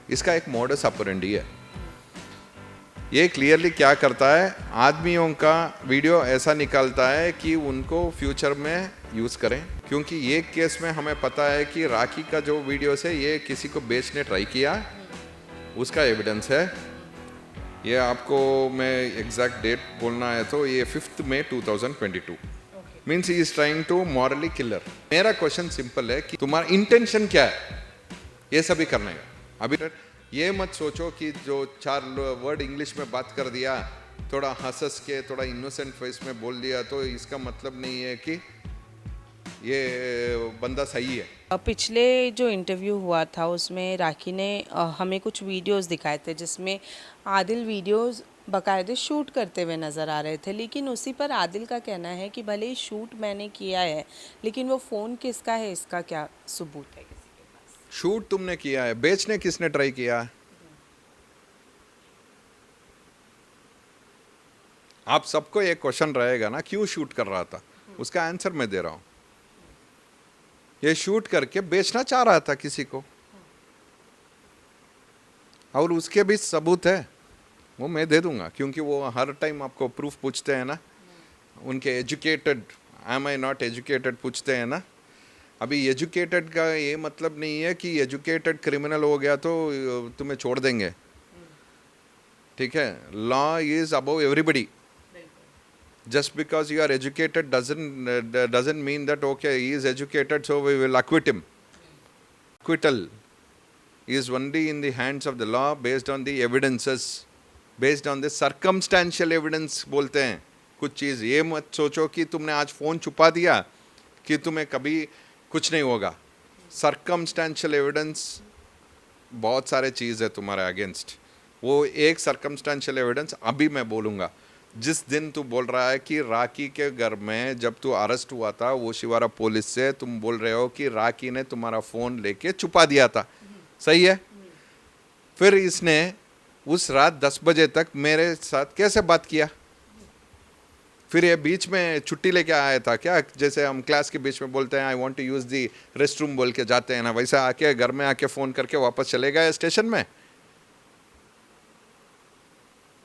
इसका एक modus operandi है। ये क्लियरली क्या करता है, आदमियों का वीडियो ऐसा निकालता है कि उनको फ्यूचर में यूज़ करें। क्योंकि ये केस में हमें पता है कि राखी का जो वीडियोस है ये किसी को बेचने ट्राई किया, उसका एविडेंस है। ये आपको मैं एग्जैक्ट डेट बोलना है तो ये 5 मई 2022 means he is trying to morally killer. मेरा क्वेश्चन सिंपल है कि तुम्हारा इंटेंशन क्या है ये सभी करने का। अभी ये मत सोचो कि जो 4 वर्ड इंग्लिश में बात कर दिया, थोड़ा हंस के थोड़ा इनोसेंट फेस में बोल दिया तो इसका मतलब नहीं है कि ये बंदा सही है। पिछले जो इंटरव्यू हुआ था उसमें राखी ने हमें कुछ वीडियोस दिखाए थे जिसमें आदिल वीडियोस बाकायदे शूट करते हुए नज़र आ रहे थे, लेकिन उसी पर आदिल का कहना है कि भले ही शूट मैंने किया है लेकिन वो फ़ोन किसका है इसका क्या सबूत है किसी के पास। शूट तुमने किया है, बेचने किसने ट्राई किया? आप सबको एक क्वेश्चन रहेगा ना, क्यों शूट कर रहा था, उसका आंसर मैं दे रहा हूं। ये शूट करके बेचना चाह रहा था किसी को, और उसके भी सबूत है, वो मैं दे दूंगा। क्योंकि वो हर टाइम आपको प्रूफ पूछते हैं ना, उनके educated, am I not educated पूछते हैं ना। अभी एजुकेटेड का ये मतलब नहीं है कि एजुकेटेड क्रिमिनल हो गया तो तुम्हें छोड़ देंगे, ठीक है। Law is above everybody. Just because you are educated doesn't mean that okay, he is educated so we will acquit him. Acquittal is only in the hands of the law based on the evidences, based on the circumstantial evidence बोलते हैं कुछ चीज़। ये मत सोचो कि तुमने आज phone छुपा दिया कि तुम्हें कभी कुछ नहीं होगा। Circumstantial evidence बहुत सारे चीज़ है तुम्हारे अगेंस्ट। वो एक circumstantial evidence अभी मैं बोलूँगा। जिस दिन तू बोल रहा है कि राखी के घर में जब तू अरेस्ट हुआ था वो शिवारा पुलिस से, तुम बोल रहे हो कि राखी ने तुम्हारा फ़ोन लेके छुपा दिया था, सही है। फिर इसने उस रात 10 बजे तक मेरे साथ कैसे बात किया? फिर ये बीच में छुट्टी लेके आया था क्या? जैसे हम क्लास के बीच में बोलते हैं I want to use the rest room बोल के जाते हैं ना, वैसे आके घर में आके फ़ोन करके वापस चले गए स्टेशन में।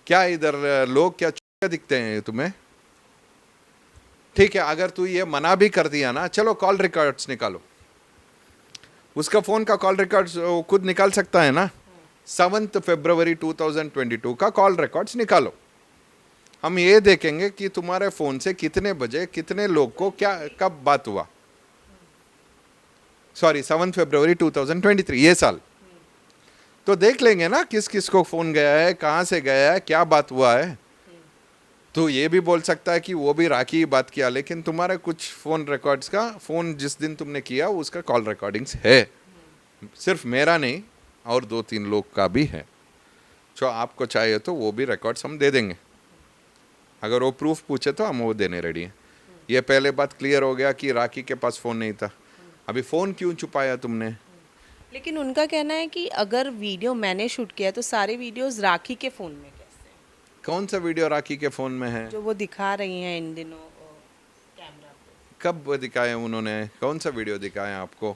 क्या इधर लोग क्या दिखते हैं तुम्हें? ठीक है, अगर तू ये मना भी कर दिया ना, चलो कॉल रिकॉर्ड्स निकालो, उसका फोन का कॉल रिकॉर्ड्स खुद निकाल सकता है ना। 7 फरवरी 2022 का कॉल रिकॉर्ड्स निकालो, हम ये देखेंगे कि तुम्हारे फोन से कितने बजे कितने लोग को क्या कब बात हुआ। सॉरी 7 फरवरी 2023 ये साल, तो देख लेंगे ना किस किस को फोन गया है, कहाँ से गया है, क्या बात हुआ है। तो ये भी बोल सकता है कि वो भी राखी ही बात किया, लेकिन तुम्हारे कुछ फ़ोन रिकॉर्ड्स का, फ़ोन जिस दिन तुमने किया उसका कॉल रिकॉर्डिंग्स है। सिर्फ मेरा नहीं और 2-3 लोग का भी है। जो आपको चाहिए तो वो भी रिकॉर्ड्स हम दे देंगे, अगर वो प्रूफ पूछे तो हम वो देने रेडी हैं। ये पहले बात क्लियर हो गया कि राखी के पास फ़ोन नहीं था। अभी फ़ोन क्यों छुपाया तुमने? लेकिन उनका कहना है कि अगर वीडियो मैंने शूट किया है तो सारे वीडियोस राखी के फ़ोन में कैसे? कौन सा वीडियो राखी के फ़ोन में है? जो वो दिखा रही हैं इन दिनों कैमरा पे। कब दिखाया उन्होंने? कौन सा वीडियो दिखाया आपको?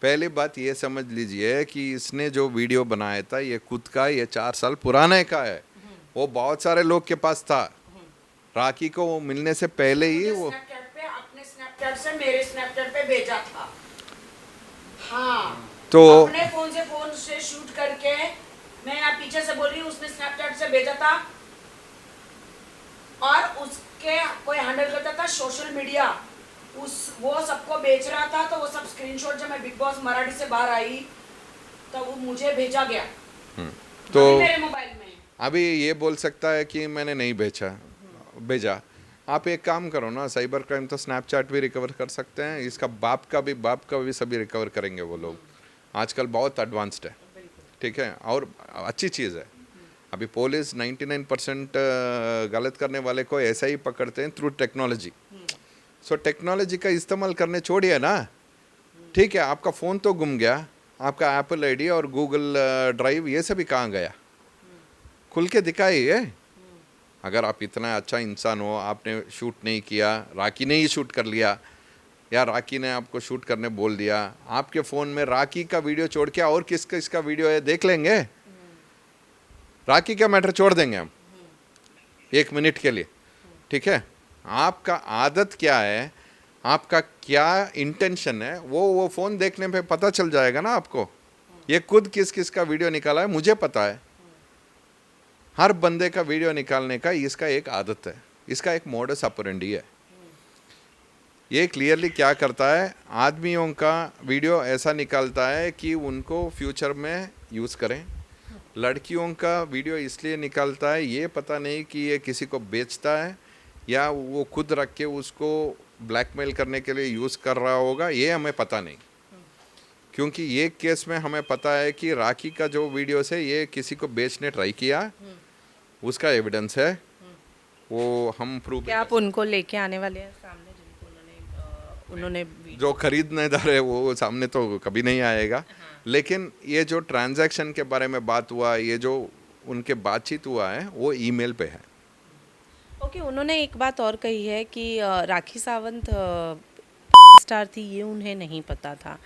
पहली बात ये समझ लीजिए कि इसने जो वीडियो बनाया था ये खुद का, ये 4 साल पुराने का है। वो बहुत सारे लोग के पास था, राखी को वो मिलने से पहले ही वो स्नैपचैट पे, अपने स्नैपचैट से मेरे स्नैपचैट पे भेजा था। हाँ, तो अपने फोन से शूट करके, मैं यहाँ पीछे से बोल रही हूँ, उसने स्नैपचैट से भेजा था और उसके कोई हैंडल करता था सोशल मीडिया, वो सबको बेच रहा था। तो वो सब स्क्रीनशॉट जब मैं बिग बॉस मराठी से बाहर आई तो वो मुझे भेजा गया, तो अभी मेरे मोबाइल में। अभी ये बोल सकता है कि मैंने नहीं भेजा। आप एक काम करो ना, साइबर क्राइम तो स्नैपचैट भी रिकवर कर सकते हैं, इसका बाप का भी सभी रिकवर करेंगे वो लोग। आजकल बहुत एडवांस्ड है, ठीक है, और अच्छी चीज़ है। अभी पुलिस 99% गलत करने वाले को ऐसा ही पकड़ते हैं थ्रू टेक्नोलॉजी। सो टेक्नोलॉजी का इस्तेमाल करने छोड़िए ना, ठीक है। आपका फ़ोन तो गुम गया, आपका एप्पल आईडी और गूगल ड्राइव ये सभी कहाँ गया? खुल के दिखाइए। अगर आप इतना अच्छा इंसान हो, आपने शूट नहीं किया, राखी ने ही शूट कर लिया, या राखी ने आपको शूट करने बोल दिया, आपके फ़ोन में राखी का वीडियो छोड़ के और किसका इसका वीडियो है देख लेंगे, राखी का मैटर छोड़ देंगे हम 1 मिनट के लिए, ठीक है। आपका आदत क्या है, आपका क्या इंटेंशन है, वो फ़ोन देखने पे पता चल जाएगा ना आपको। ये खुद किस किस का वीडियो निकाला है मुझे पता है, हर बंदे का वीडियो निकालने का इसका एक आदत है, इसका एक मोडस ऑपरेंडी है। ये क्लियरली क्या करता है, आदमियों का वीडियो ऐसा निकालता है कि उनको फ्यूचर में यूज़ करें। लड़कियों का वीडियो इसलिए निकालता है, ये पता नहीं कि ये किसी को बेचता है या वो खुद रख के उसको ब्लैकमेल करने के लिए यूज़ कर रहा होगा, ये हमें पता नहीं। क्योंकि ये केस में हमें पता है कि राखी का जो वीडियोस है ये किसी को बेचने ट्राई किया, उसका एविडेंस है, वो हम प्रूव। क्या आप उनको लेके आने वाले हैं सामने जिनको उन्होंने जो खरीदनेदार है वो सामने तो कभी नहीं आएगा, लेकिन ये जो ट्रांजैक्शन के बारे में बात हुआ, ये जो उनके बातचीत हुआ है वो ईमेल पे है। ओके, उन्होंने एक बात और कही है कि राखी सावंत स्टार थी ये उन्हें नहीं पता था,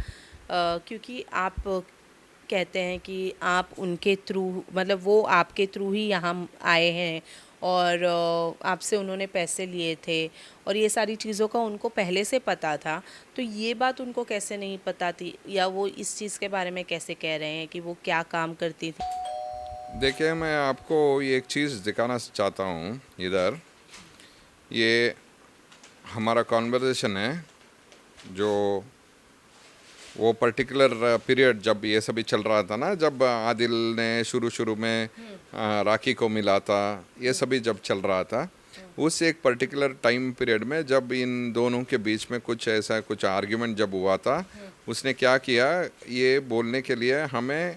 क्योंकि आप कहते हैं कि आप उनके थ्रू, मतलब वो आपके थ्रू ही यहाँ आए हैं और आपसे उन्होंने पैसे लिए थे और ये सारी चीज़ों का उनको पहले से पता था, तो ये बात उनको कैसे नहीं पता थी, या वो इस चीज़ के बारे में कैसे कह रहे हैं कि वो क्या काम करती थी? देखिए, मैं आपको ये एक चीज़ दिखाना चाहता हूँ इधर। ये हमारा कॉन्वर्सेशन है जो वो पर्टिकुलर पीरियड जब ये सभी चल रहा था ना, जब आदिल ने शुरू में राखी को मिला था, ये सभी जब चल रहा था, उस एक पर्टिकुलर टाइम पीरियड में जब इन दोनों के बीच में कुछ आर्ग्यूमेंट जब हुआ था, उसने क्या किया, ये बोलने के लिए हमें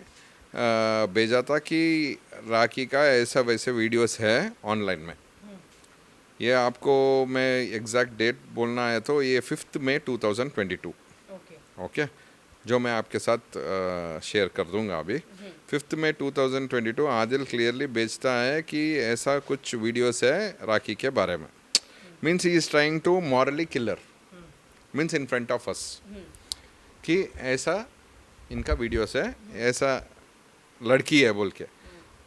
भेजा था कि राखी का ऐसा वैसे वीडियोस है ऑनलाइन में। ये आपको मैं एग्जैक्ट डेट बोलना है तो ये 5 मई 2022, ओके, जो मैं आपके साथ शेयर कर दूंगा अभी। 5 मई 2022 आदिल क्लियरली बेचता है कि ऐसा कुछ वीडियोस है राखी के बारे में। Means he is trying to morally killer, means in front of us, कि ऐसा इनका वीडियोस है, ऐसा लड़की है बोल के।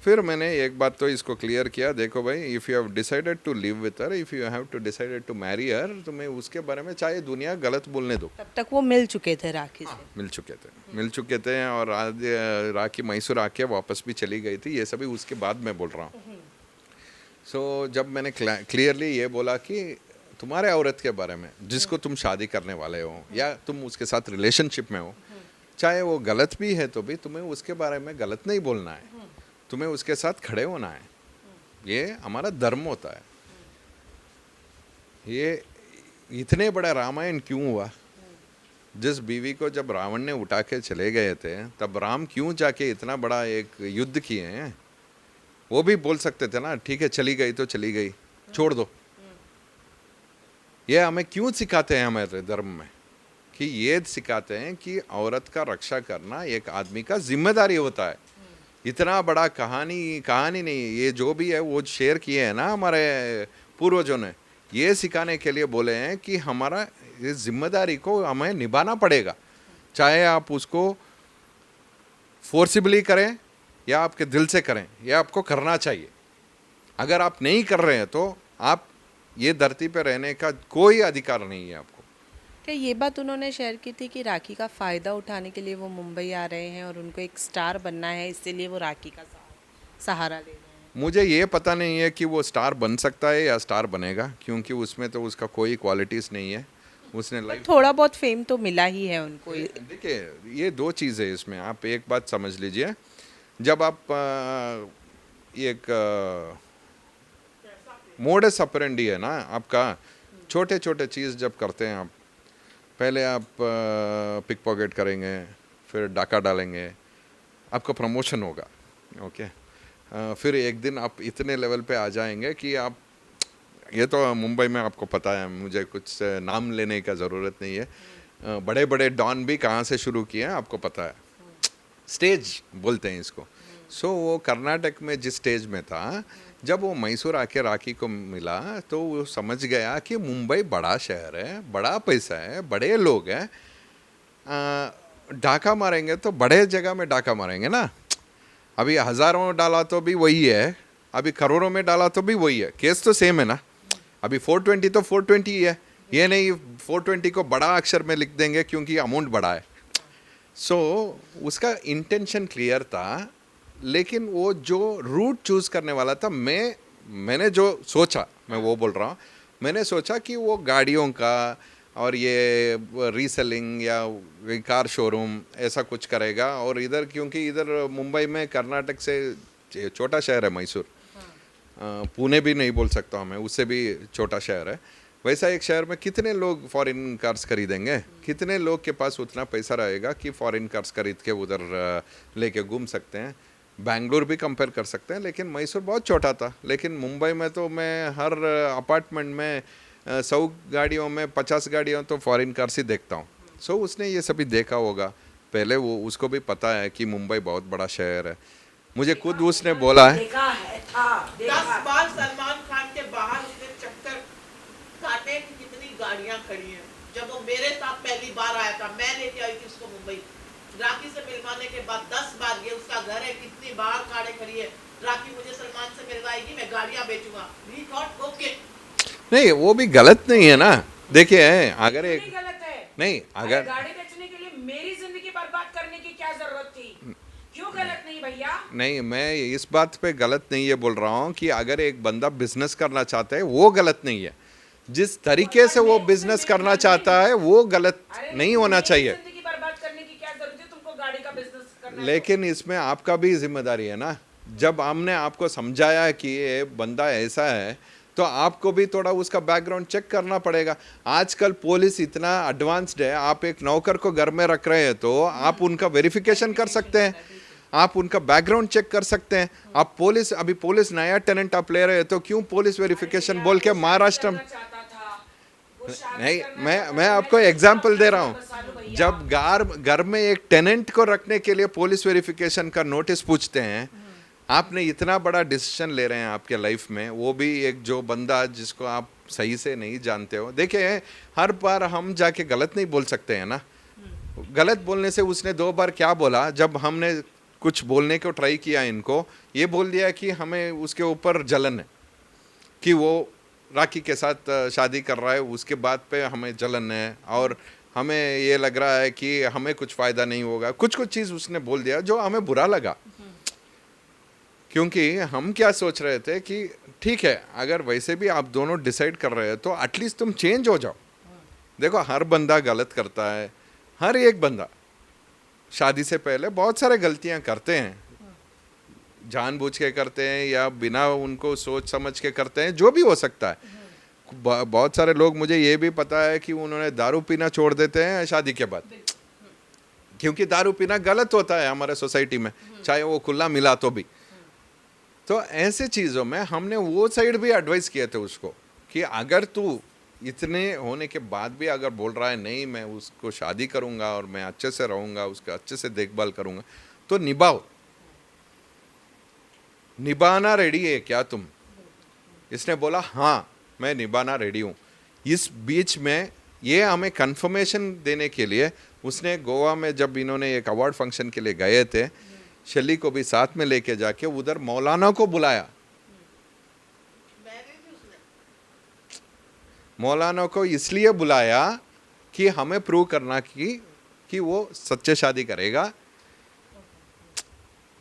फिर मैंने एक बात तो इसको क्लियर किया, देखो भाई, if you have decided to live with her, if you have to decided to marry her, तुम्हें उसके बारे में चाहे दुनिया गलत बोलने दो। तब तक वो मिल चुके थे राखी से? मिल चुके थे और आज राखी मैसूर आके वापस भी चली गई थी, ये सभी उसके बाद मैं बोल रहा हूँ। सो जब मैंने क्लियरली ये बोला कि तुम्हारे औरत के बारे में जिसको तुम शादी करने वाले हो या तुम उसके साथ रिलेशनशिप में हो, चाहे वो गलत भी है तो भी तुम्हें उसके बारे में गलत नहीं बोलना है, तुम्हें उसके साथ खड़े होना है, ये हमारा धर्म होता है। ये इतने बड़ा रामायण क्यों हुआ? जिस बीवी को जब रावण ने उठा के चले गए थे, तब राम क्यों जाके इतना बड़ा एक युद्ध किए हैं? वो भी बोल सकते थे ना, ठीक है चली गई तो चली गई, छोड़ दो। ये हमें क्यों सिखाते हैं हमारे धर्म में? कि ये सिखाते हैं कि औरत का रक्षा करना एक आदमी का जिम्मेदारी होता है। इतना बड़ा कहानी नहीं, ये जो भी है वो शेयर किए हैं ना हमारे पूर्वजों ने, ये सिखाने के लिए बोले हैं कि हमारा इस जिम्मेदारी को हमें निभाना पड़ेगा, चाहे आप उसको फोर्सिबली करें या आपके दिल से करें, यह आपको करना चाहिए। अगर आप नहीं कर रहे हैं तो आप ये धरती पर रहने का कोई अधिकार नहीं है आपको। क्या ये बात उन्होंने शेयर की थी कि राखी का फ़ायदा उठाने के लिए वो मुंबई आ रहे हैं और उनको एक स्टार बनना है, इसीलिए वो राखी का सहारा ले रहे हैं? मुझे ये पता नहीं है कि वो स्टार बन सकता है या स्टार बनेगा, क्योंकि उसमें तो उसका कोई क्वालिटीज़ नहीं है। उसने लाइफ थोड़ा बहुत फेम तो मिला ही है उनको। देखिए, ये दो चीज़ है इसमें, आप एक बात समझ लीजिए। जब आप एक मोडस ऑपरेंडी है ना आपका, छोटे छोटे चीज़ जब करते हैं आप, पहले आप पिक पॉकेट करेंगे, फिर डाका डालेंगे, आपका प्रमोशन होगा, ओके। फिर एक दिन आप इतने लेवल पे आ जाएंगे कि आप, ये तो मुंबई में आपको पता है, मुझे कुछ नाम लेने का ज़रूरत नहीं है, बड़े बड़े डॉन भी कहाँ से शुरू किए हैं आपको पता है, स्टेज बोलते हैं इसको। सो वो कर्नाटक में जिस स्टेज में था, जब वो मैसूर आके राखी को मिला तो वो समझ गया कि मुंबई बड़ा शहर है, बड़ा पैसा है, बड़े लोग हैं, डाका मारेंगे तो बड़े जगह में डाका मारेंगे ना। अभी हज़ारों डाला तो भी वही है, अभी करोड़ों में डाला तो भी वही है, केस तो सेम है ना। अभी 420 तो 420 ही है, ये नहीं 420 को बड़ा अक्षर में लिख देंगे क्योंकि अमाउंट बड़ा है। सो उसका इंटेंशन क्लियर था, लेकिन वो जो रूट चूज़ करने वाला था, मैंने जो सोचा, मैं वो बोल रहा हूँ, मैंने सोचा कि वो गाड़ियों का और ये रीसेलिंग या कार शोरूम ऐसा कुछ करेगा। और इधर क्योंकि इधर मुंबई में कर्नाटक से छोटा शहर है मैसूर, पुणे भी नहीं बोल सकता हूँ मैं, उससे भी छोटा शहर है। वैसा एक शहर में कितने लोग फॉरेन कार्स खरीदेंगे, कितने लोग के पास उतना पैसा रहेगा कि फॉरेन कार्स खरीद के उधर लेके घूम सकते हैं। बेंगलुरु भी कंपेयर कर सकते हैं, लेकिन मैसूर बहुत छोटा था। लेकिन मुंबई में तो मैं हर अपार्टमेंट में 100 गाड़ियों में 50 गाड़ियों तो फॉरेन कार्स ही देखता हूँ। सो उसने ये सभी देखा होगा पहले, वो उसको भी पता है कि मुंबई बहुत बड़ा शहर है। मुझे खुद उसने बोला है, देखा है था 10 बार सलमान खान के बाहर उसने चक्कर काटे कि कितनी गाड़ियां खड़ी हैं। जब वो मेरे साथ पहली बार आया था, मैं लेके आई थी उसको मुंबई, राखी से मिलवाने के बाद 10 बार, ये उसका घर है, कितनी बार गाड़ी खड़ी है, राखी मुझे सलमान से मिलवाएगी, मैं गाड़ियां बेचूंगा। वी थॉट ओके, नहीं वो भी गलत नहीं है ना। देखिए अगर एक नहीं गलत है, नहीं, अगर गाड़ी बेचने के लिए मेरी जिंदगी बर्बाद करने की क्या जरूरत थी? क्यों गलत नहीं भैया? नहीं, मैं इस बात पे गलत नहीं ये बोल रहा हूँ कि अगर एक बंदा बिजनेस करना चाहता है वो गलत नहीं है, जिस तरीके से वो बिजनेस करना चाहता है वो गलत नहीं होना चाहिए। जिंदगी बर्बाद करने की क्या जरूरत है? तुमको गाड़ी का बिजनेस करना है लेकिन इसमें आपका भी जिम्मेदारी है ना। जब हमने आपको समझाया कि ये बंदा ऐसा है, तो आपको भी थोड़ा उसका बैकग्राउंड चेक करना पड़ेगा। आजकल पुलिस इतना एडवांस्ड है, आप एक नौकर को घर में रख रहे हैं तो आप उनका वेरिफिकेशन कर सकते हैं, आप उनका बैकग्राउंड चेक कर सकते हैं। आप पुलिस, अभी पुलिस नया टेनेंट आप ले रहे हैं तो क्यों पुलिस वेरिफिकेशन बोल के महाराष्ट्र में चाहता था वो शादी नहीं, करना मैं चाहता मैं था, आपको मैं एग्जाम्पल दे रहा हूँ। बसा लूं भैया। जब घर में एक टेनेंट को रखने के लिए पुलिस वेरिफिकेशन का नोटिस पूछते हैं, आपने इतना बड़ा डिसीजन ले रहे हैं आपके लाइफ में, वो भी एक जो बंदा जिसको आप सही से नहीं जानते हो। देखिए हर बार हम जाके गलत नहीं बोल सकते हैं ना। गलत बोलने से उसने 2 बार क्या बोला, जब हमने कुछ बोलने को ट्राई किया इनको, ये बोल दिया कि हमें उसके ऊपर जलन है कि वो राखी के साथ शादी कर रहा है, उसके बाद पे हमें जलन है और हमें ये लग रहा है कि हमें कुछ फ़ायदा नहीं होगा। कुछ चीज़ उसने बोल दिया जो हमें बुरा लगा, क्योंकि हम क्या सोच रहे थे कि ठीक है अगर वैसे भी आप दोनों डिसाइड कर रहे हैं तो एटलीस्ट तुम चेंज हो जाओ। देखो हर बंदा गलत करता है, हर एक बंदा शादी से पहले बहुत सारे गलतियां करते हैं, जानबूझ के करते हैं या बिना उनको सोच समझ के करते हैं, जो भी हो सकता है। बहुत सारे लोग, मुझे ये भी पता है कि उन्होंने दारू पीना छोड़ देते हैं शादी के बाद, क्योंकि दारू पीना गलत होता है हमारे सोसाइटी में, चाहे वो खुला मिला तो भी। तो ऐसे चीज़ों में हमने वो साइड भी एडवाइस किए थे उसको कि अगर तू इतने होने के बाद भी अगर बोल रहा है नहीं मैं उसको शादी करूंगा और मैं अच्छे से रहूंगा, उसका अच्छे से देखभाल करूंगा, तो निभाओ। निभाना रेडी है क्या तुम? इसने बोला हाँ मैं निभाना रेडी हूँ। इस बीच में ये हमें कंफर्मेशन देने के लिए उसने गोवा में, जब इन्होंने एक अवार्ड फंक्शन के लिए गए थे, शैली को भी साथ में लेके जाके उधर मौलाना को बुलाया। मौलाना को इसलिए बुलाया कि हमें प्रूव करना कि वो सच्चे शादी करेगा।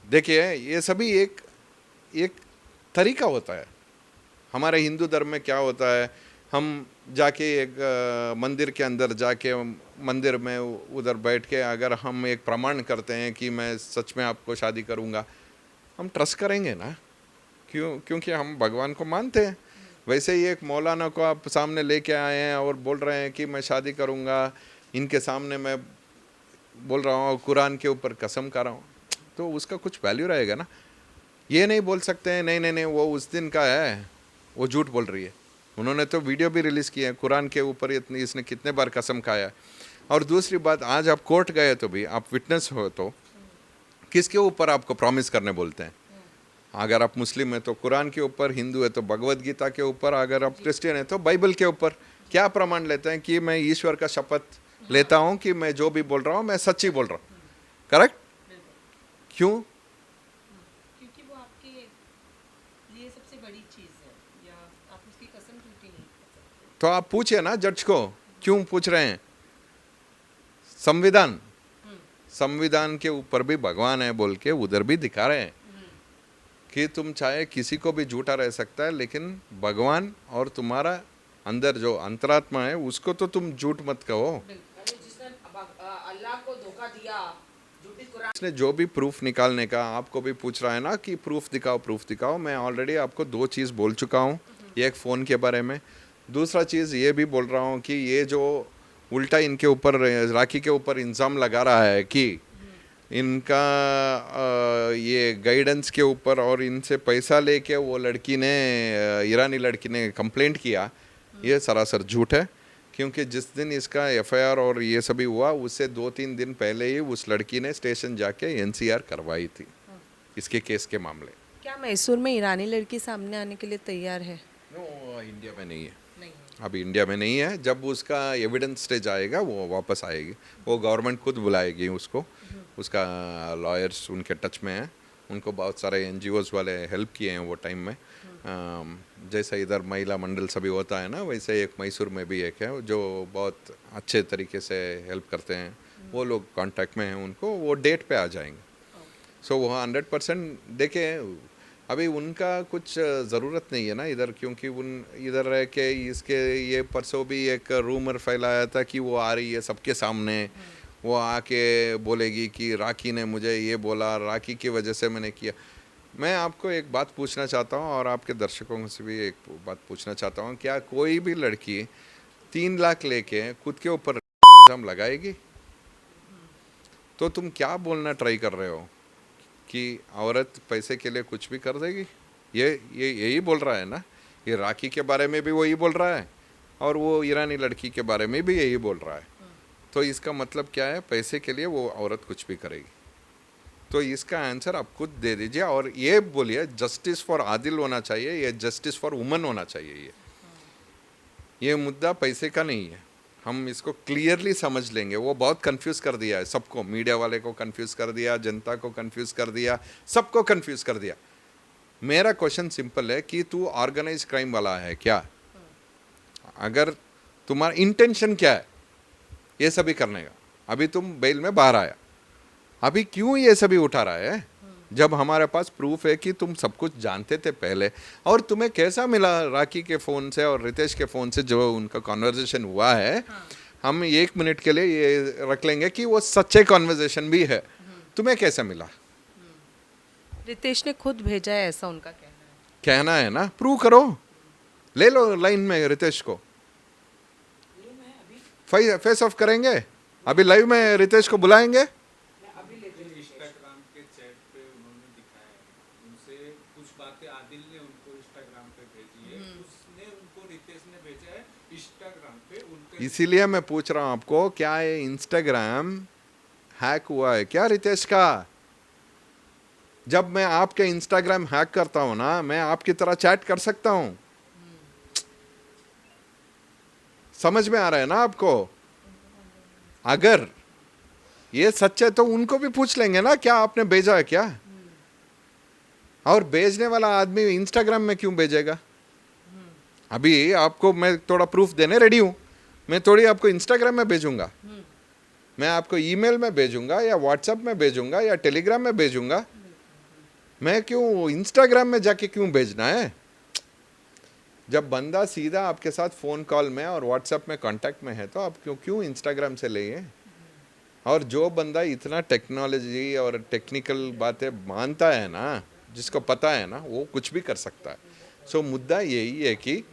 देखिए ये सभी एक तरीका होता है। हमारे हिंदू धर्म में क्या होता है, हम जाके एक मंदिर के अंदर जाके मंदिर में उधर बैठ के अगर हम एक प्रमाण करते हैं कि मैं सच में आपको शादी करूंगा, हम ट्रस्ट करेंगे ना, क्योंकि हम भगवान को मानते हैं। वैसे ही एक मौलाना को आप सामने लेके आए हैं और बोल रहे हैं कि मैं शादी करूंगा, इनके सामने मैं बोल रहा हूँ कुरान के ऊपर कसम कर रहा हूँ, तो उसका कुछ वैल्यू रहेगा ना। ये नहीं बोल सकते हैं नहीं नहीं नहीं वो उस दिन का है, वो झूठ बोल रही है। उन्होंने तो वीडियो भी रिलीज़ किए हैं कुरान के ऊपर, इतनी इसने कितने बार कसम खाया है। और दूसरी बात, आज आप कोर्ट गए तो भी आप विटनेस हो तो किसके ऊपर आपको प्रॉमिस करने बोलते हैं? अगर आप मुस्लिम है तो कुरान के ऊपर, हिंदू है तो भगवद गीता के ऊपर, अगर आप क्रिश्चियन है तो बाइबल के ऊपर। क्या प्रमाण लेते हैं कि मैं ईश्वर का शपथ लेता हूँ कि मैं जो भी बोल रहा हूँ मैं सच्ची बोल रहा हूँ, करेक्ट? क्यों? क्योंकि वो आपके लिए सबसे बड़ी चीज़ है, या आप उसकी कसम झूठी नहीं कर सकते। तो आप पूछिए ना जज को, क्यों पूछ रहे हैं? संविधान के ऊपर भी भगवान है बोल के उधर भी दिखा रहे हैं कि तुम चाहे किसी को भी झूठा रह सकता है, लेकिन भगवान और तुम्हारा अंदर जो अंतरात्मा है उसको तो तुम झूठ मत कहो। अरे जिसने अल्लाह को धोखा दिया, झूठी कुरान इसने जो भी प्रूफ निकालने का आपको भी पूछ रहा है ना कि प्रूफ दिखाओ प्रूफ दिखाओ, मैं ऑलरेडी आपको 2 चीज़ बोल चुका हूँ। एक फ़ोन के बारे में, दूसरा चीज़ ये भी बोल रहा हूँ कि ये जो उल्टा इनके ऊपर, राखी के ऊपर इल्ज़ाम लगा रहा है कि इनका ये गाइडेंस के ऊपर और इनसे पैसा लेके वो लड़की ने, ईरानी लड़की ने कंप्लेंट किया, ये सरासर झूठ है। क्योंकि जिस दिन इसका एफआईआर और ये सभी हुआ उससे 2-3 दिन पहले ही उस लड़की ने स्टेशन जाके एनसीआर करवाई थी इसके केस के मामले। क्या मैसूर में ईरानी लड़की सामने आने के लिए तैयार है? नो, इंडिया में नहीं है, नहीं है। अभी इंडिया में नहीं है। जब उसका एविडेंस स्टेज आएगा वो वापस आएगी, वो गवर्नमेंट खुद बुलाएगी उसको, उसका लॉयर्स उनके टच में हैं, उनको बहुत सारे एनजीओज वाले हेल्प किए हैं वो टाइम में। जैसे इधर महिला मंडल सभी होता है ना, वैसे एक मैसूर में भी एक है जो बहुत अच्छे तरीके से हेल्प करते हैं। वो लोग कांटेक्ट में हैं, उनको वो डेट पे आ जाएंगे। सो वो 100% देखें, अभी उनका कुछ ज़रूरत नहीं है ना इधर, क्योंकि उन इधर रह के इसके ये परसों भी एक रूमर फैलाया था कि वो आ रही है सबके सामने, वो आके बोलेगी कि राखी ने मुझे ये बोला, राखी की वजह से मैंने किया। मैं आपको एक बात पूछना चाहता हूँ और आपके दर्शकों से भी एक बात पूछना चाहता हूँ, क्या कोई भी लड़की 3 लाख लेके खुद के ऊपर इल्ज़ाम लगाएगी? तो तुम क्या बोलना ट्राई कर रहे हो कि औरत पैसे के लिए कुछ भी कर देगी? ये यही बोल रहा है ना, ये राखी के बारे में भी वही बोल रहा है और वो ईरानी लड़की के बारे में भी यही बोल रहा है। तो इसका मतलब क्या है? पैसे के लिए वो औरत कुछ भी करेगी। तो इसका आंसर आप खुद दे दीजिए और ये बोलिए जस्टिस फॉर आदिल होना चाहिए, ये जस्टिस फॉर वुमन होना चाहिए। ये मुद्दा पैसे का नहीं है, हम इसको क्लियरली समझ लेंगे। वो बहुत कंफ्यूज कर दिया है सबको, मीडिया वाले को कंफ्यूज कर दिया, जनता को कंफ्यूज कर दिया, सबको कंफ्यूज कर दिया। मेरा क्वेश्चन सिंपल है कि तू ऑर्गेनाइज क्राइम वाला है क्या? अगर तुम्हारा इंटेंशन क्या है ये सभी करने का? अभी तुम बेल में बाहर आया, अभी क्यों ये सभी उठा रहा है? जब हमारे पास प्रूफ है कि तुम सब कुछ जानते थे पहले। और तुम्हें कैसा मिला राखी के फ़ोन से और रितेश के फ़ोन से जो उनका कॉन्वर्जेशन हुआ है? हम 1 मिनट के लिए ये रख लेंगे कि वो सच्चे कॉन्वर्जेशन भी है। तुम्हें कैसा मिला? रितेश ने खुद भेजा है, ऐसा उनका कहना है ना, प्रूव करो, ले लो लाइन में रितेश को, फेस ऑफ करेंगे। अभी लाइव में रितेश को बुलाएंगे। इंस्टाग्राम के चैट पे उन्होंने दिखाया है, उनसे कुछ बातें आदिल ने उनको इंस्टाग्राम पे भेजी है, उसने उनको रितेश ने भेजा है इंस्टाग्राम पे उनके। इसीलिए मैं पूछ रहा हूँ आपको, क्या ये इंस्टाग्राम हैक हुआ है क्या रितेश का? जब मैं आपके इंस्टाग्राम हैक करता हूँ ना, मैं आपकी तरह चैट कर सकता हूँ। समझ में आ रहा है ना आपको? अगर ये सच है तो उनको भी पूछ लेंगे ना, क्या आपने भेजा है क्या? और भेजने वाला आदमी इंस्टाग्राम में क्यों भेजेगा? अभी आपको मैं थोड़ा प्रूफ देने रेडी हूं, मैं थोड़ी आपको इंस्टाग्राम में भेजूंगा, मैं आपको ईमेल में भेजूंगा या व्हाट्सएप में भेजूंगा या टेलीग्राम में भेजूंगा। मैं क्यों इंस्टाग्राम में जाके क्यों भेजना है? जब बंदा सीधा आपके साथ फ़ोन कॉल में और व्हाट्सएप में कांटेक्ट में है तो आप क्यों इंस्टाग्राम से लेंगे? और जो बंदा इतना टेक्नोलॉजी और टेक्निकल बातें मानता है ना, जिसको पता है ना, वो कुछ भी कर सकता है। सो मुद्दा यही है कि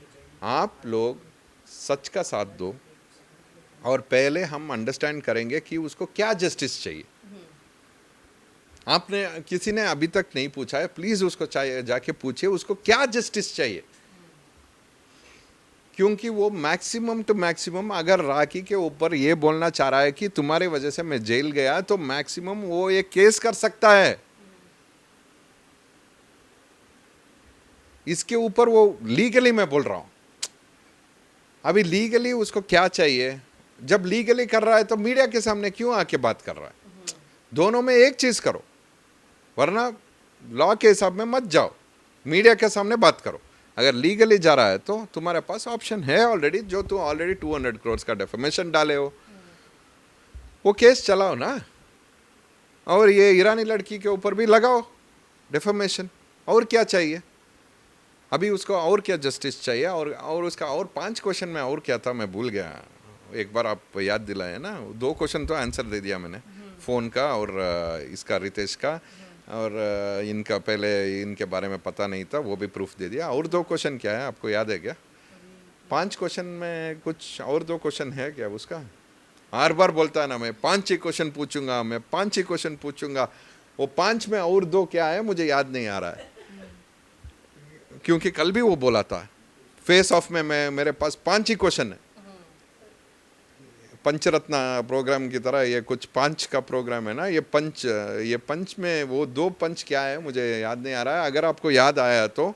आप लोग सच का साथ दो और पहले हम अंडरस्टैंड करेंगे कि उसको क्या जस्टिस चाहिए। आपने किसी ने अभी तक नहीं पूछा है, प्लीज़ उसको चाहिए जाके पूछिए उसको क्या जस्टिस चाहिए। क्योंकि वो मैक्सिमम टू मैक्सिमम अगर राखी के ऊपर ये बोलना चाह रहा है कि तुम्हारे वजह से मैं जेल गया, तो मैक्सिमम वो एक केस कर सकता है। इसके ऊपर वो लीगली मैं बोल रहा हूं, अभी लीगली उसको क्या चाहिए? जब लीगली कर रहा है तो मीडिया के सामने क्यों आके बात कर रहा है? दोनों में एक चीज करो, वरना लॉ के हिसाब में मत जाओ, मीडिया के सामने बात करो। अगर लीगली जा रहा है तो तुम्हारे पास ऑप्शन है ऑलरेडी, जो तुम ऑलरेडी 200 करोड़ का डेफेमेशन डाले हो, वो केस चलाओ ना। और ये ईरानी लड़की के ऊपर भी लगाओ डेफेमेशन। और क्या चाहिए अभी उसको? और क्या जस्टिस चाहिए? और उसका और 5 क्वेश्चन में और क्या था मैं भूल गया, एक बार आप याद दिलाए ना। 2 क्वेश्चन तो आंसर दे दिया मैंने, फ़ोन का और इसका रितेश का, और इनका पहले इनके बारे में पता नहीं था, वो भी प्रूफ दे दिया। और 2 क्वेश्चन क्या है आपको याद है क्या? 5 क्वेश्चन में कुछ और 2 क्वेश्चन है क्या उसका? हर बार बोलता है ना मैं 5 ही क्वेश्चन पूछूंगा, मैं 5 ही क्वेश्चन पूछूंगा। वो 5 में और 2 क्या है मुझे याद नहीं आ रहा है, क्योंकि कल भी वो बोला था फेस ऑफ में मेरे पास 5 ही क्वेश्चन है। पंचरत्न प्रोग्राम की तरह ये कुछ 5 का प्रोग्राम है ना, ये पंच में वो 2 पंच क्या है मुझे याद नहीं आ रहा है। अगर आपको याद आया तो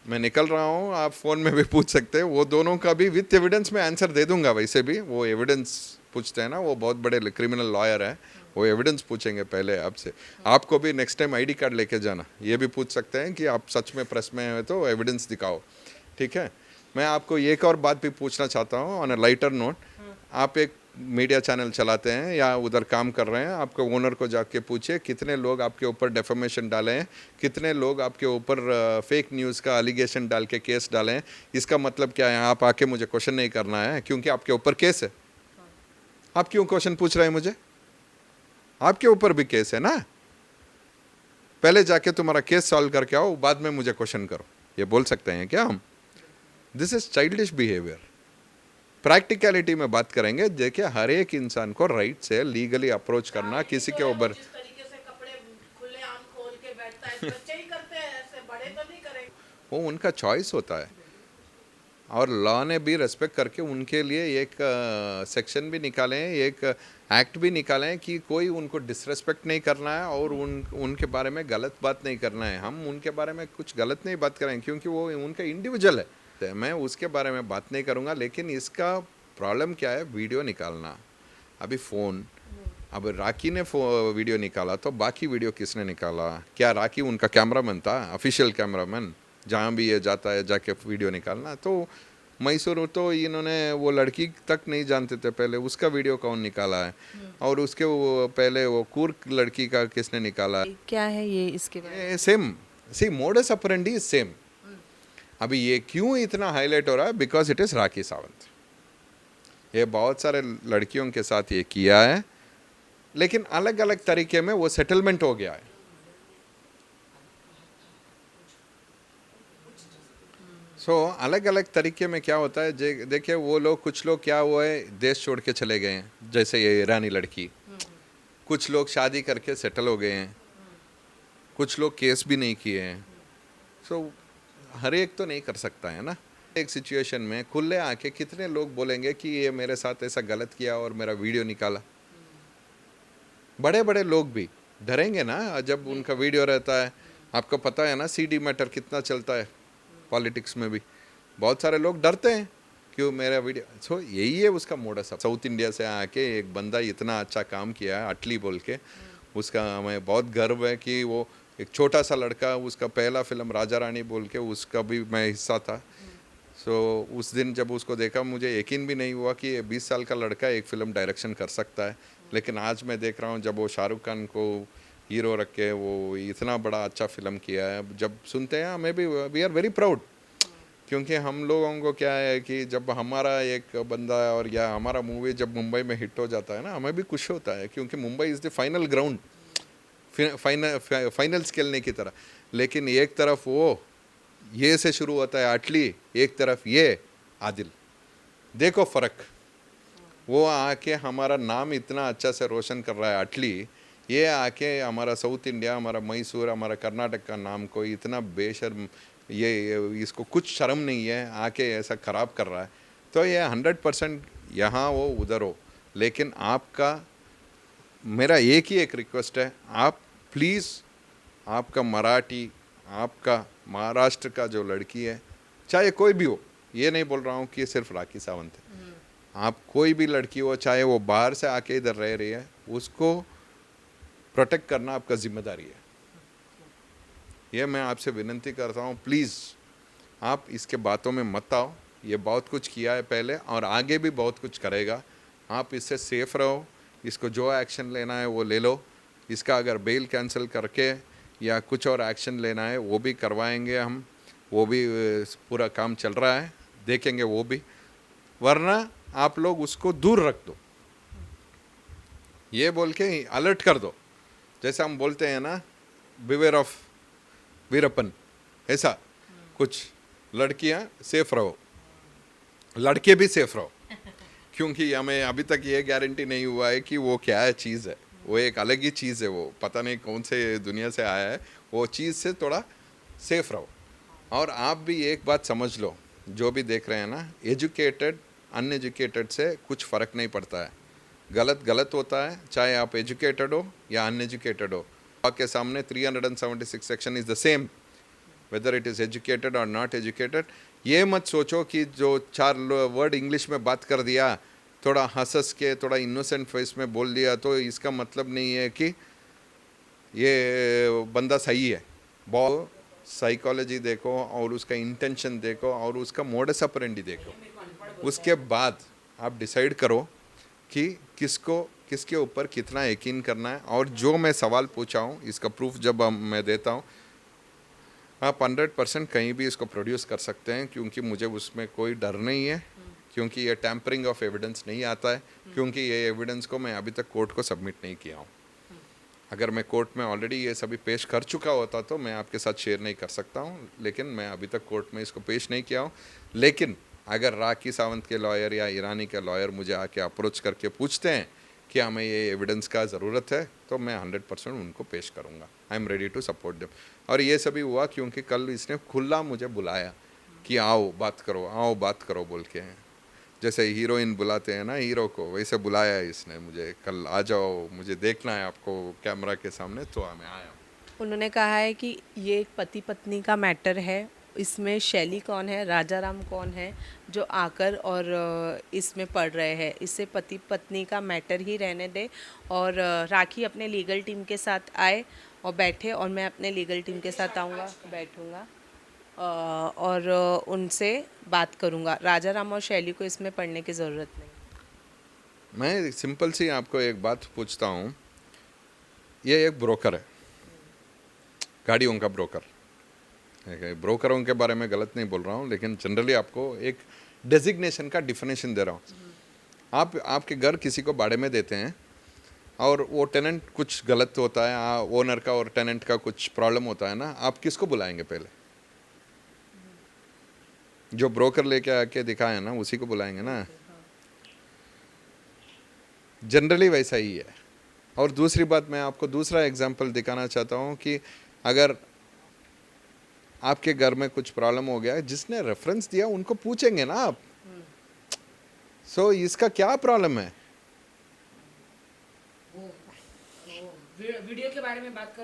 मैं निकल रहा हूँ, आप फ़ोन में भी पूछ सकते हैं। वो दोनों का भी विथ एविडेंस में आंसर दे दूंगा। वैसे भी वो एविडेंस पूछते हैं ना, वो बहुत बड़े क्रिमिनल लॉयर है, वो एविडेंस पूछेंगे पहले आपसे। आपको भी नेक्स्ट टाइम ID कार्ड लेके जाना, ये भी पूछ सकते हैं कि आप सच में प्रेस में है तो एविडेंस दिखाओ, ठीक है। मैं आपको एक और बात भी पूछना चाहता हूँ ऑन अ लाइटर नोट। आप एक मीडिया चैनल चलाते हैं या उधर काम कर रहे हैं, आपके ओनर को जाके पूछिए कितने लोग आपके ऊपर डेफेमेशन डाले हैं, कितने लोग आपके ऊपर फेक न्यूज़ का एलिगेशन डाल के केस डाले हैं। इसका मतलब क्या है? आप आके मुझे क्वेश्चन नहीं करना है क्योंकि आपके ऊपर केस है। आप क्यों क्वेश्चन पूछ रहे हैं मुझे? आपके ऊपर भी केस है ना। पहले जाके तुम्हारा केस सॉल्व करके आओ, बाद में मुझे क्वेश्चन करो, ये बोल सकते हैं क्या हम? This is childish behaviour. Practicality में बात करेंगे। देखिए, हर एक इंसान को राइट से लीगली अप्रोच करना, किसी के ऊपर जिस तरीके से कपड़े खुलेआम खोल के बैठता है, बच्चे ही करते हैं ऐसे, बड़े तो नहीं करेंगे। वो उनका चॉइस होता है, और लॉ ने भी रेस्पेक्ट करके उनके लिए एक सेक्शन भी निकाले हैं, एक एक्ट भी निकाले हैं कि कोई उनको डिसरेस्पेक्ट नहीं करना है और उनके बारे में गलत बात नहीं करना है। हम उनके बारे में कुछ गलत नहीं बात करेंगे क्योंकि वो उनका इंडिविजुअल है, मैं उसके बारे में बात नहीं करूँगा। लेकिन इसका प्रॉब्लम क्या है? वीडियो निकालना। अभी फ़ोन, अब राखी ने वीडियो निकाला तो बाकी वीडियो किसने निकाला? क्या राखी उनका कैमरामैन था, ऑफिशियल कैमरामैन, जहाँ भी ये जाता है जाके वीडियो निकालना? तो मैसूर तो इन्होंने वो लड़की तक नहीं जानते थे पहले, उसका वीडियो कौन निकाला है? और उसके वो पहले वो कूर्क लड़की का किसने निकाला है? क्या है ये इसके बारे में? Same, see modus operandi is same. अभी ये क्यों इतना हाईलाइट हो रहा है? Because it is Rakhi Sawant. ये बहुत सारे लड़कियों के साथ ये किया है, लेकिन अलग अलग तरीके में वो सेटलमेंट हो गया है। अलग अलग तरीके में क्या होता है, देखिए वो लोग, कुछ लोग क्या हुआ है, देश छोड़ के चले गए हैं, जैसे ये ईरानी लड़की। कुछ लोग शादी करके सेटल हो गए हैं, कुछ लोग केस भी नहीं किए हैं। हर एक तो नहीं कर सकता है ना। एक सिचुएशन में खुले आके कितने लोग बोलेंगे कि ये मेरे साथ ऐसा गलत किया और मेरा वीडियो निकाला? बड़े बड़े लोग भी डरेंगे ना जब उनका वीडियो रहता है। आपको पता है ना CD मैटर कितना चलता है पॉलिटिक्स में भी, बहुत सारे लोग डरते हैं क्यों मेरा वीडियो। यही है उसका मोडस। साउथ इंडिया से आके एक बंदा इतना अच्छा काम किया है, अटली बोल के, उसका हमें बहुत गर्व है कि वो एक छोटा सा लड़का, उसका पहला फिल्म राजा रानी बोल के, उसका भी मैं हिस्सा था। उस दिन जब उसको देखा मुझे यकीन भी नहीं हुआ कि ये 20 साल का लड़का एक फ़िल्म डायरेक्शन कर सकता है। लेकिन आज मैं देख रहा हूँ जब वो शाहरुख खान को हीरो रख के वो इतना बड़ा अच्छा फ़िल्म किया है, जब सुनते हैं हमें भी, वी आर वेरी प्राउड। क्योंकि हम लोगों को क्या है कि जब हमारा एक बंदा और या हमारा मूवी जब मुंबई में हिट हो जाता है ना, हमें भी खुश होता है, क्योंकि Mumbai is the final ground, finals खेलने की तरह। लेकिन एक तरफ वो ये से शुरू होता है अटली, एक तरफ ये आदिल, देखो फ़र्क। वो आके हमारा नाम इतना अच्छा से रोशन कर रहा है अटली, ये आके हमारा साउथ इंडिया, हमारा मैसूर, हमारा कर्नाटक का नाम को इतना बेशर्म ये इसको कुछ शर्म नहीं है, आके ऐसा ख़राब कर रहा है, तो ये 100% यहाँ हो उधर हो, लेकिन आपका मेरा एक ही एक रिक्वेस्ट है, आप प्लीज़ आपका मराठी, आपका महाराष्ट्र का जो लड़की है, चाहे कोई भी हो, ये नहीं बोल रहा हूँ कि सिर्फ राखी सावंत है, आप कोई भी लड़की हो, चाहे वो बाहर से आके इधर रह रही है, उसको प्रोटेक्ट करना आपका जिम्मेदारी है। ये मैं आपसे विनती करता हूँ, प्लीज़ आप इसके बातों में मत आओ। ये बहुत कुछ किया है पहले और आगे भी बहुत कुछ करेगा। आप इससे सेफ रहो, इसको जो एक्शन लेना है वो ले लो। इसका अगर बेल कैंसिल करके या कुछ और एक्शन लेना है वो भी करवाएंगे हम, वो भी पूरा काम चल रहा है, देखेंगे वो भी। वरना आप लोग उसको दूर रख दो, ये बोल के अलर्ट कर दो। जैसे हम बोलते हैं ना, बिवेयर ऑफ वीरप्पन, ऐसा कुछ। लड़कियां सेफ रहो, लड़के भी सेफ रहो, क्योंकि हमें अभी तक ये गारंटी नहीं हुआ है कि वो क्या चीज़ है। वो एक अलग ही चीज़ है, वो पता नहीं कौन से दुनिया से आया है। वो चीज़ से थोड़ा सेफ रहो। और आप भी एक बात समझ लो, जो भी देख रहे हैं ना, एजुकेटेड अनएजुकेटेड से कुछ फ़र्क नहीं पड़ता है। गलत गलत होता है, चाहे आप एजुकेटेड हो या अनएजुकेटेड हो। आपके सामने 376 section is the same, whether it is educated और नॉट एजुकेटेड। ये मत सोचो कि जो 4 वर्ड इंग्लिश में बात कर दिया, थोड़ा हंस के, थोड़ा इनोसेंट फेस में बोल दिया, तो इसका मतलब नहीं है कि ये बंदा सही है। बहुत साइकोलॉजी देखो और उसका इंटेंशन देखो और उसका मोडस ऑपरेंडी देखो। उसके बाद आप डिसाइड करो कि किसके ऊपर कितना यकीन करना है। और जो मैं सवाल पूछा हूँ, इसका प्रूफ जब मैं देता हूँ, आप 100% कहीं भी इसको प्रोड्यूस कर सकते हैं, क्योंकि मुझे उसमें कोई डर नहीं है, क्योंकि ये टैम्परिंग ऑफ एविडेंस नहीं आता है, क्योंकि ये एविडेंस को मैं अभी तक कोर्ट को सबमिट नहीं किया हूँ। अगर मैं कोर्ट में ऑलरेडी ये सभी पेश कर चुका होता तो मैं आपके साथ शेयर नहीं कर सकता हूँ, लेकिन मैं अभी तक कोर्ट में इसको पेश नहीं किया हूँ। लेकिन अगर राखी सावंत के लॉयर या ईरानी के लॉयर मुझे आके अप्रोच करके पूछते हैं कि हमें ये एविडेंस का ज़रूरत है, तो मैं 100% उनको पेश करूँगा। I am ready to support them. और ये सभी हुआ क्योंकि कल इसने खुला मुझे बुलाया कि आओ बात करो बोल के। जैसे हीरोइन बुलाते हैं ना हीरो को, वैसे बुलाया इसने मुझे, कल आ जाओ, मुझे देखना है आपको कैमरा के सामने, तो मैं आया। उन्होंने कहा है कि ये एक पति पत्नी का मैटर है, इसमें शैली कौन है, राजा राम कौन है जो आकर और इसमें पढ़ रहे हैं। इससे पति पत्नी का मैटर ही रहने दे और राखी अपने लीगल टीम के साथ आए और बैठे, और मैं अपने लीगल टीम के साथ आऊँगा, बैठूँगा और उनसे बात करूँगा। राजा राम और शैली को इसमें पढ़ने की ज़रूरत नहीं। मैं सिंपल सी आपको एक बात पूछता हूँ, ये एक ब्रोकर है, गाड़ियों का ब्रोकर। ब्रोकरों के बारे में गलत नहीं बोल रहा हूँ, लेकिन जनरली आपको एक डेजिग्नेशन का डिफिनेशन दे रहा हूँ। आपके घर किसी को भाड़े में देते हैं और वो टेनेंट कुछ गलत होता है, ओनर का और टेनेंट का कुछ प्रॉब्लम होता है ना, आप किसको बुलाएंगे? पहले जो ब्रोकर लेके आके दिखाए ना, उसी को बुलाएंगे ना। जनरली वैसा ही है। और दूसरी बात, मैं आपको दूसरा एग्जांपल दिखाना चाहता हूँ कि अगर आपके घर में कुछ प्रॉब्लम हो गया है, जिसने रेफरेंस दिया उनको पूछेंगे ना आप। सो इसका क्या प्रॉब्लम है? वीडियो के बारे में बात